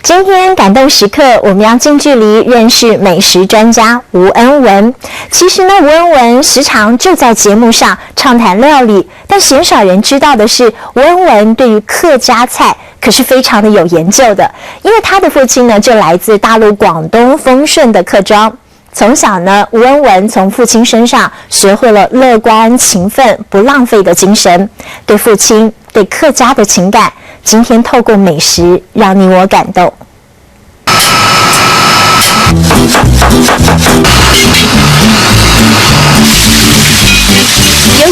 今天感动时刻，我们要近距离认识美食专家吴恩文。其实呢，吴恩文时常就在节目上畅谈料理，但鲜少人知道的是，吴恩文对于客家菜可是非常的有研究的，因为他的父亲呢就来自大陆广东丰顺的客庄。从小呢，吴恩文从父亲身上学会了乐观、勤奋、不浪费的精神，对父亲、对客家的情感，今天透过美食让你我感动。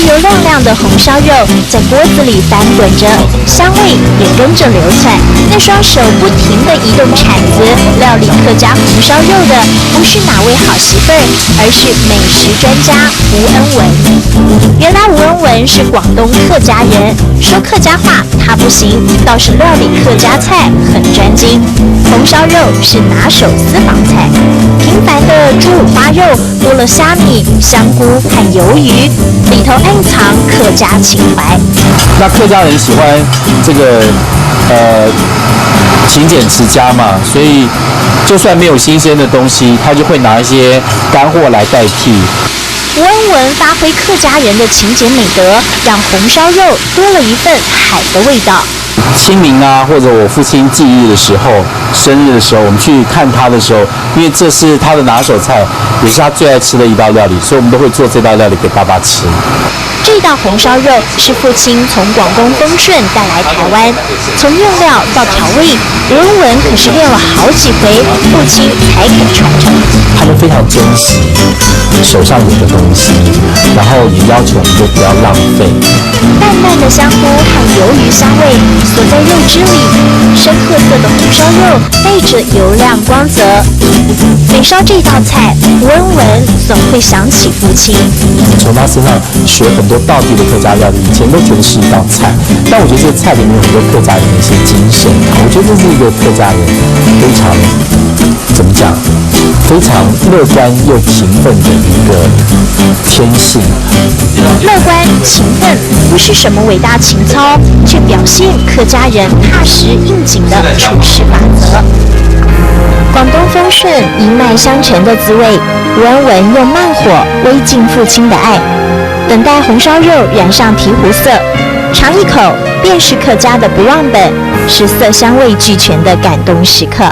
油亮亮的红烧肉在锅子里翻滚着，香味也跟着流窜。那双手不停地移动铲子，料理客家红烧肉的不是哪位好媳妇儿，而是美食专家吴恩文。原来吴恩文是广东客家人，说客家话他不行，倒是料理客家菜很专精。红烧肉是拿手私房菜，平凡的猪五花肉多了虾米、香菇和鱿鱼，里头暗藏客家情怀。那客家人喜欢这个勤俭持家嘛，所以就算没有新鲜的东西，他就会拿一些干货来代替。吴恩文发挥客家人的勤俭美德，让红烧肉多了一份海的味道。清明啊，或者我父亲忌日的时候、生日的时候，我们去看他的时候，因为这是他的拿手菜，也是他最爱吃的一道料理，所以我们都会做这道料理给爸爸吃。这道红烧肉是父亲从广东丰顺带来台湾，从用料到调味，吴恩文可是练了好几回，父亲才肯传承。他们非常珍惜手上有的东西，然后也要求我们都不要浪费。淡淡的香菇和鱿鱼香味锁在肉汁里，深褐色的红烧肉带着油亮光泽。每烧这道菜，吴恩文总会想起父亲。从他身上学很多道地的客家料理，以前都觉得是一道菜，但我觉得这个菜里面有很多客家人的一些精神。我觉得这是一个客家人非常怎么讲，非常乐观又勤奋的一个天性。乐观勤奋不是什么伟大情操，却表现客家人踏实应景的处事法则。广东丰顺一脉相承的滋味，吴恩文用慢火煨尽父亲的爱，等待红烧肉染上提壶色，尝一口便是客家的不忘本，是色香味俱全的感动时刻。